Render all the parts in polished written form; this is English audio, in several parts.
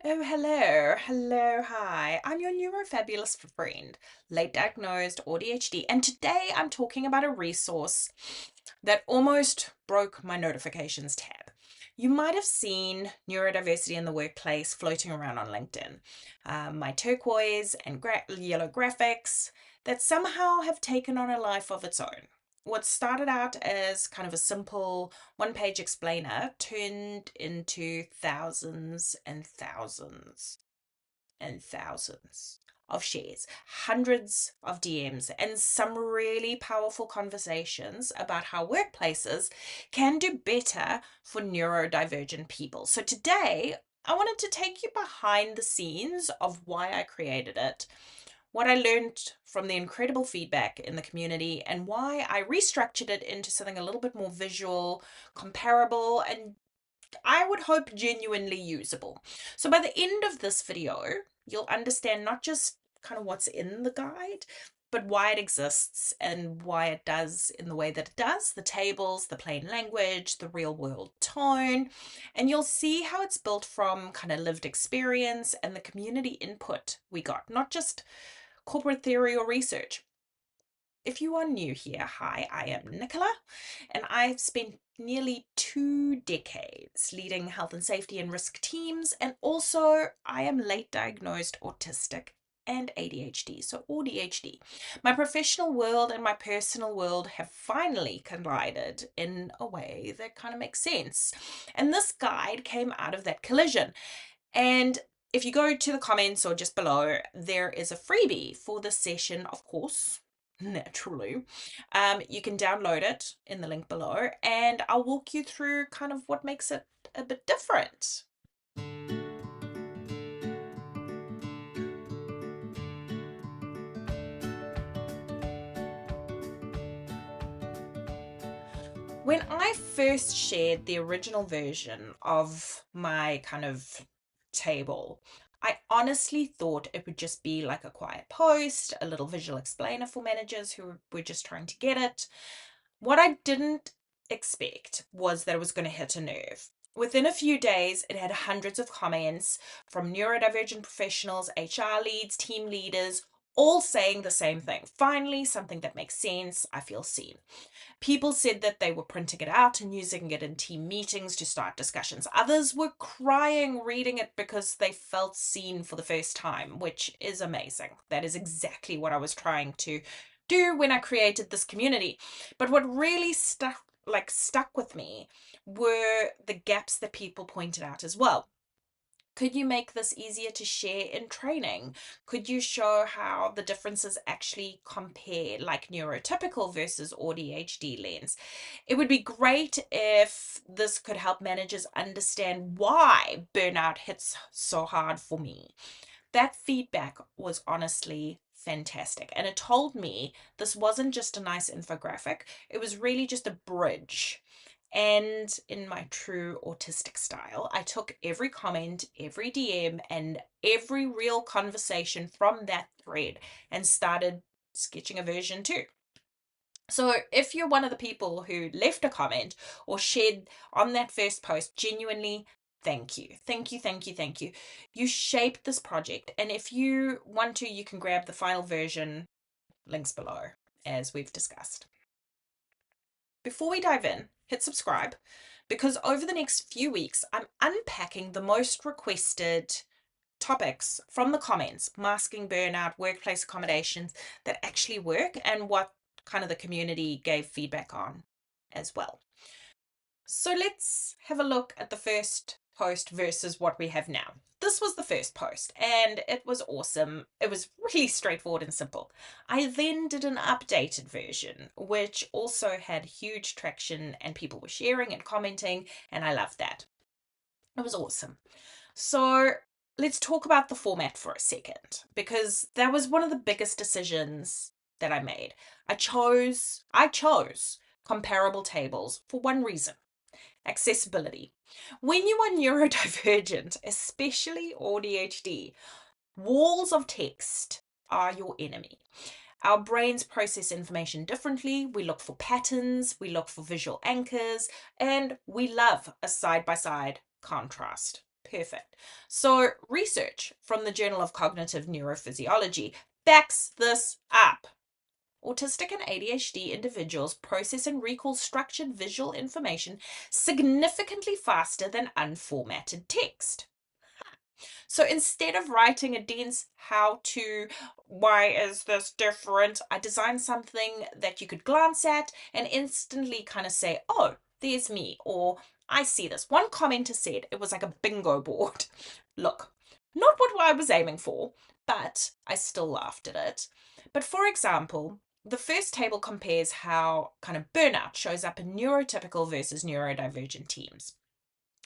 Oh, hello, hello, hi. I'm your neurofabulous friend, late diagnosed AuDHD, and today I'm talking about a resource that almost broke my notifications tab. You might have seen neurodiversity in the workplace floating around on LinkedIn. My turquoise and yellow graphics that somehow have taken on a life of its own. What started out as kind of a simple one-page explainer turned into thousands and thousands and thousands of shares, hundreds of DMs, and some really powerful conversations about how workplaces can do better for neurodivergent people. So today, I wanted to take you behind the scenes of why I created it, what I learned from the incredible feedback in the community, and why I restructured it into something a little bit more visual, comparable, and I would hope genuinely usable. So by the end of this video, you'll understand not just kind of what's in the guide, but why it exists and why it does in the way that it does, the tables, the plain language, the real world tone, and you'll see how it's built from kind of lived experience and the community input we got, not just corporate theory or research. If you are new here, hi, I am Nicola, and I've spent nearly 2 decades leading health and safety and risk teams, and also I am late diagnosed autistic and ADHD, so AuDHD. My professional world and my personal world have finally collided in a way that kind of makes sense. And this guide came out of that collision. And if you go to the comments or just below, there is a freebie for this session, of course, naturally. You can download it in the link below, and I'll walk you through kind of what makes it a bit different. When I first shared the original version of my kind of table, I honestly thought it would just be like a quiet post, a little visual explainer for managers who were just trying to get it. What I didn't expect was that it was going to hit a nerve. Within a few days, it had hundreds of comments from neurodivergent professionals, HR leads, team leaders, all saying the same thing. Finally, something that makes sense. I feel seen. People said that they were printing it out and using it in team meetings to start discussions. Others were crying reading it because they felt seen for the first time, which is amazing. That is exactly what I was trying to do when I created this community. But what really stuck with me were the gaps that people pointed out as well. Could you make this easier to share in training? Could you show how the differences actually compare, like neurotypical versus AuDHD lens? It would be great if this could help managers understand why burnout hits so hard for me. That feedback was honestly fantastic. And it told me this wasn't just a nice infographic, it was really just a bridge. And in my true autistic style, I took every comment, every DM, and every real conversation from that thread and started sketching a version 2. So if you're one of the people who left a comment or shared on that first post, genuinely, thank you. Thank you, thank you, thank you. You shaped this project. And if you want to, you can grab the final version, links below, as we've discussed. Before we dive in, hit subscribe, because over the next few weeks, I'm unpacking the most requested topics from the comments, masking burnout, workplace accommodations that actually work, and what kind of the community gave feedback on as well. So let's have a look at the first post versus what we have now. This was the first post and it was awesome. It was really straightforward and simple. I then did an updated version, which also had huge traction and people were sharing and commenting, and I loved that. It was awesome. So let's talk about the format for a second, because that was one of the biggest decisions that I made. I chose comparable tables for one reason: accessibility. When you are neurodivergent, especially ADHD, walls of text are your enemy. Our brains process information differently. We look for patterns, we look for visual anchors, and we love a side by side contrast. Perfect. So, research from the Journal of Cognitive Neurophysiology backs this up. Autistic and ADHD individuals process and recall structured visual information significantly faster than unformatted text. So instead of writing a dense how to, why is this different, I designed something that you could glance at and instantly kind of say, oh, there's me, or I see this. One commenter said it was like a bingo board. Look, not what I was aiming for, but I still laughed at it. But for example, the first table compares how kind of burnout shows up in neurotypical versus neurodivergent teams.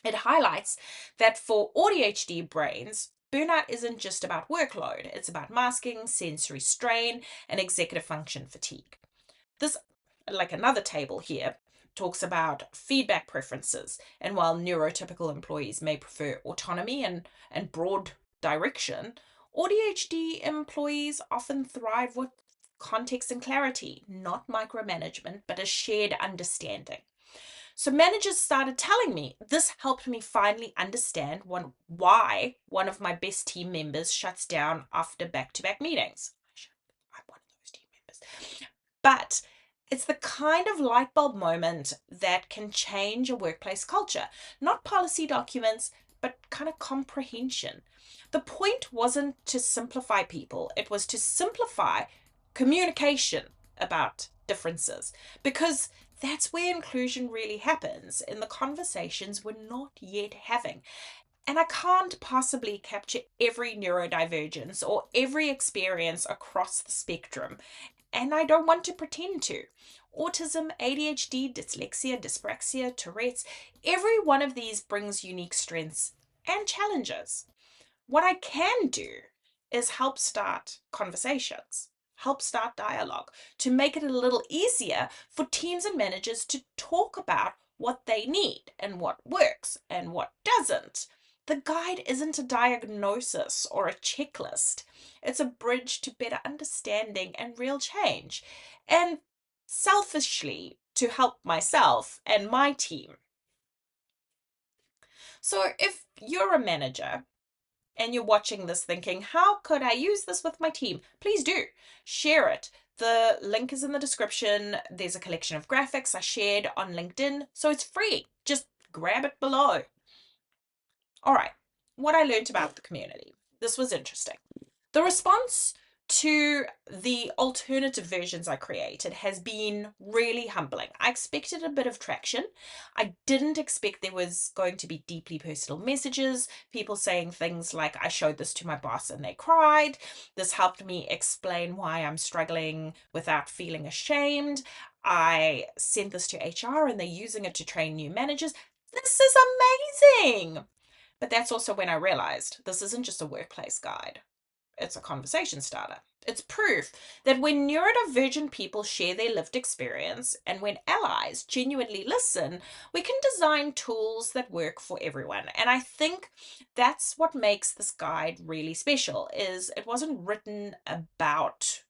It highlights that for AuDHD brains, burnout isn't just about workload, it's about masking, sensory strain, and executive function fatigue. This, like another table here, talks about feedback preferences, and while neurotypical employees may prefer autonomy and broad direction, AuDHD employees often thrive with context and clarity, not micromanagement, but a shared understanding. So managers started telling me this helped me finally understand why one of my best team members shuts down after back-to-back meetings. I'm one of those team members. But it's the kind of light bulb moment that can change a workplace culture. Not policy documents, but kind of comprehension. The point wasn't to simplify people, it was to simplify communication about differences, because that's where inclusion really happens, in the conversations we're not yet having. And I can't possibly capture every neurodivergence or every experience across the spectrum, and I don't want to pretend to. Autism, ADHD, dyslexia, dyspraxia, Tourette's, every one of these brings unique strengths and challenges. What I can do is help start conversations, help start dialogue, to make it a little easier for teams and managers to talk about what they need and what works and what doesn't. The guide isn't a diagnosis or a checklist. It's a bridge to better understanding and real change. And selfishly, to help myself and my team. So if you're a manager and you're watching this thinking, how could I use this with my team? Please do. Share it. The link is in the description. There's a collection of graphics I shared on LinkedIn, so it's free. Just grab it below. All right, what I learned about the community. This was interesting. The response to the alternative versions I created has been really humbling. I expected a bit of traction. I didn't expect there was going to be deeply personal messages, people saying things like, I showed this to my boss and they cried. This helped me explain why I'm struggling without feeling ashamed. I sent this to HR and they're using it to train new managers. This is amazing. But that's also when I realized this isn't just a workplace guide. It's a conversation starter. It's proof that when neurodivergent people share their lived experience and when allies genuinely listen, we can design tools that work for everyone. And I think that's what makes this guide really special, is it wasn't written about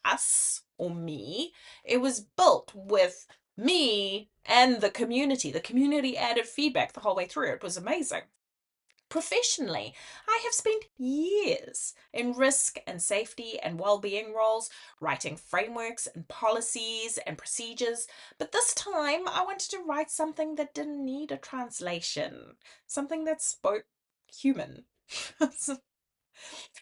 us or me. It was built with me and the community. The community added feedback the whole way through. It was amazing. Professionally, I have spent years in risk and safety and well-being roles, writing frameworks and policies and procedures, but this time I wanted to write something that didn't need a translation, something that spoke human.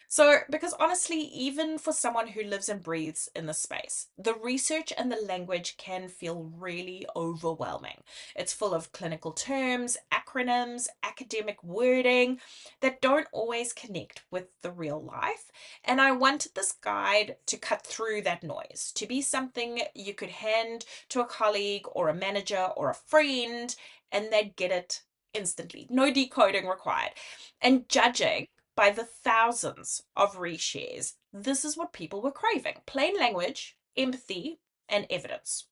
So, because honestly, even for someone who lives and breathes in the space, the research and the language can feel really overwhelming. It's full of clinical terms, acronyms, academic wording that don't always connect with the real life. And I wanted this guide to cut through that noise, to be something you could hand to a colleague or a manager or a friend, and they'd get it instantly. No decoding required. And judging by the thousands of reshares, this is what people were craving: plain language, empathy, and evidence.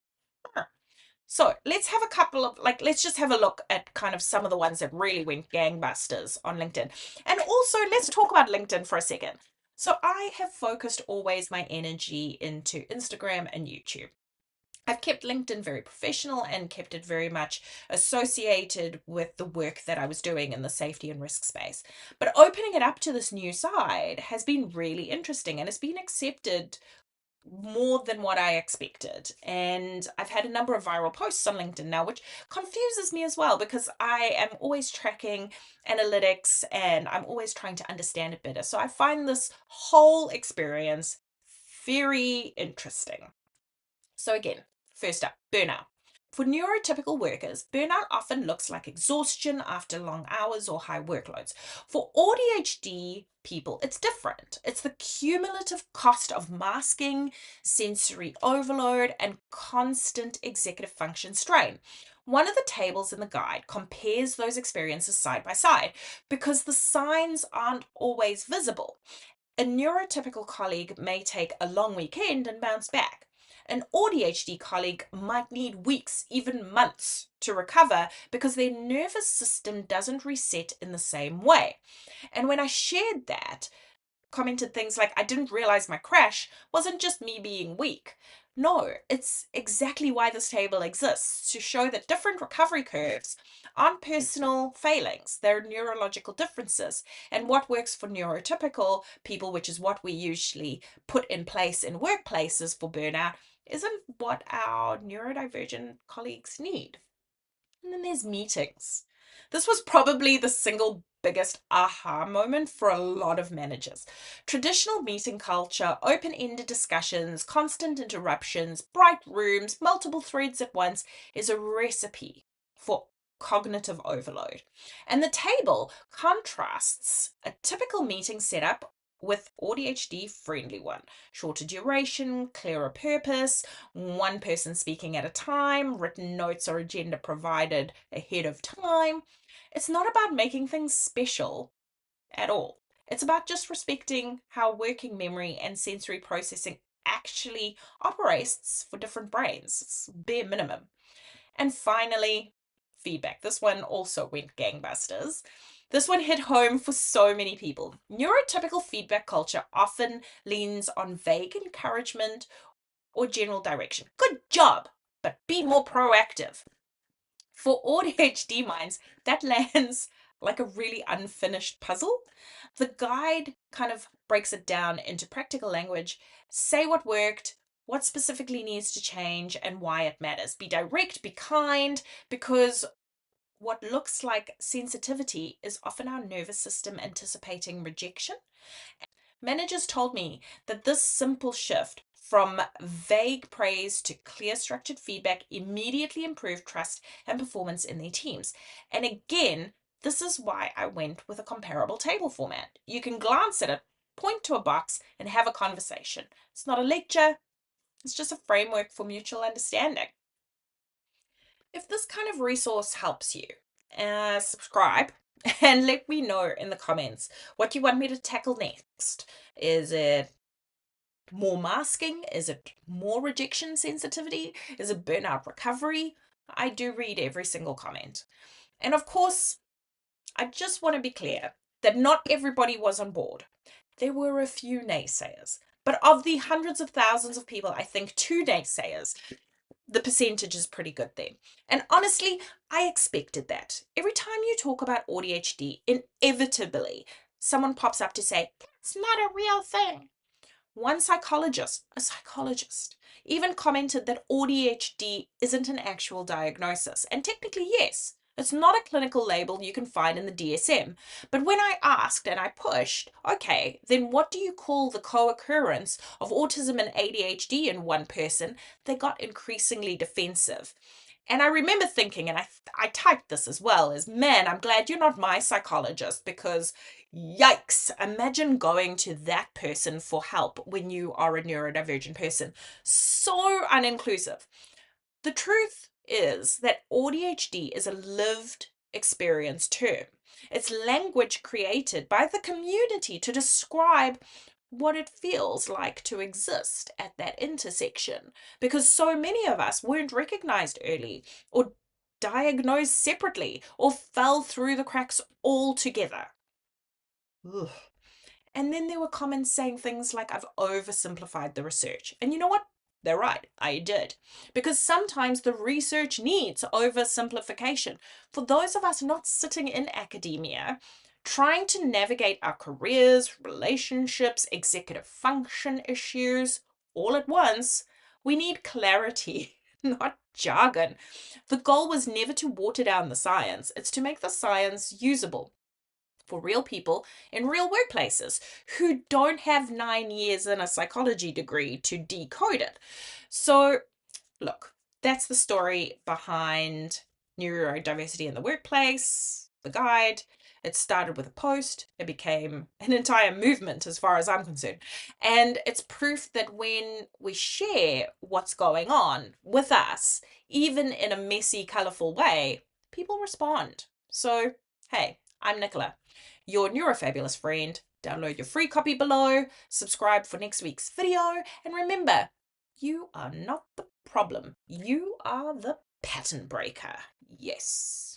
So let's have a couple of, let's just have a look at kind of some of the ones that really went gangbusters on LinkedIn. And also, let's talk about LinkedIn for a second. So I have focused always my energy into Instagram and YouTube. I've kept LinkedIn very professional and kept it very much associated with the work that I was doing in the safety and risk space. But opening it up to this new side has been really interesting, and it's been accepted more than what I expected. And I've had a number of viral posts on LinkedIn now, which confuses me as well, because I am always tracking analytics and I'm always trying to understand it better. So I find this whole experience very interesting. So again, first up, burnout. For neurotypical workers, burnout often looks like exhaustion after long hours or high workloads. For AuDHD people, it's different. It's the cumulative cost of masking, sensory overload, and constant executive function strain. One of the tables in the guide compares those experiences side by side because the signs aren't always visible. A neurotypical colleague may take a long weekend and bounce back. An AuDHD colleague might need weeks, even months, to recover because their nervous system doesn't reset in the same way. And when I shared that, commented things like, I didn't realize my crash wasn't just me being weak. No, it's exactly why this table exists, to show that different recovery curves aren't personal failings, they're neurological differences. And what works for neurotypical people, which is what we usually put in place in workplaces for burnout, isn't what our neurodivergent colleagues need. And then there's meetings. This was probably the single biggest aha moment for a lot of managers. Traditional meeting culture, open ended discussions, constant interruptions, bright rooms, multiple threads at once is a recipe for cognitive overload. And the table contrasts a typical meeting setup with AuDHD friendly one. Shorter duration, clearer purpose, one person speaking at a time, written notes or agenda provided ahead of time. It's not about making things special at all. It's about just respecting how working memory and sensory processing actually operates for different brains. It's bare minimum. And finally, feedback. This one also went gangbusters. This one hit home for so many people. Neurotypical feedback culture often leans on vague encouragement or general direction. Good job, but be more proactive. For ADHD minds, that lands like a really unfinished puzzle. The guide kind of breaks it down into practical language. Say what worked, what specifically needs to change, and why it matters. Be direct, be kind, because what looks like sensitivity is often our nervous system anticipating rejection. Managers told me that this simple shift from vague praise to clear structured feedback immediately improved trust and performance in their teams. And again, this is why I went with a comparable table format. You can glance at it, point to a box, and have a conversation. It's not a lecture, it's just a framework for mutual understanding. If this kind of resource helps you, subscribe and let me know in the comments what you want me to tackle next. Is it more masking? Is it more rejection sensitivity? Is it burnout recovery? I do read every single comment. And of course, I just want to be clear that not everybody was on board. There were a few naysayers. But of the hundreds of thousands of people, I think two naysayers, the percentage is pretty good there. And honestly, I expected that. Every time you talk about ADHD, inevitably someone pops up to say, it's not a real thing. One psychologist, a psychologist, even commented that ADHD isn't an actual diagnosis. And technically, yes, it's not a clinical label you can find in the DSM. But when I asked and I pushed, okay, then what do you call the co-occurrence of autism and ADHD in one person? They got increasingly defensive. And I remember thinking, and I typed this as well, is man, I'm glad you're not my psychologist, because yikes, imagine going to that person for help when you are a neurodivergent person. So uninclusive. The truth is that ADHD is a lived experience term. It's language created by the community to describe what it feels like to exist at that intersection, because so many of us weren't recognized early or diagnosed separately or fell through the cracks altogether. Ugh. And then there were comments saying things like, I've oversimplified the research. And you know what? They're right, I did. Because sometimes the research needs oversimplification. For those of us not sitting in academia, trying to navigate our careers, relationships, executive function issues all at once, we need clarity, not jargon. The goal was never to water down the science, it's to make the science usable for real people in real workplaces who don't have 9 years and a psychology degree to decode it. So, look, that's the story behind neurodiversity in the workplace, the guide. It started with a post, it became an entire movement as far as I'm concerned. And it's proof that when we share what's going on with us, even in a messy, colourful way, people respond. So, hey, I'm Nicola, your neurofabulous friend. Download your free copy below, subscribe for next week's video, and remember, you are not the problem. You are the pattern breaker. Yes.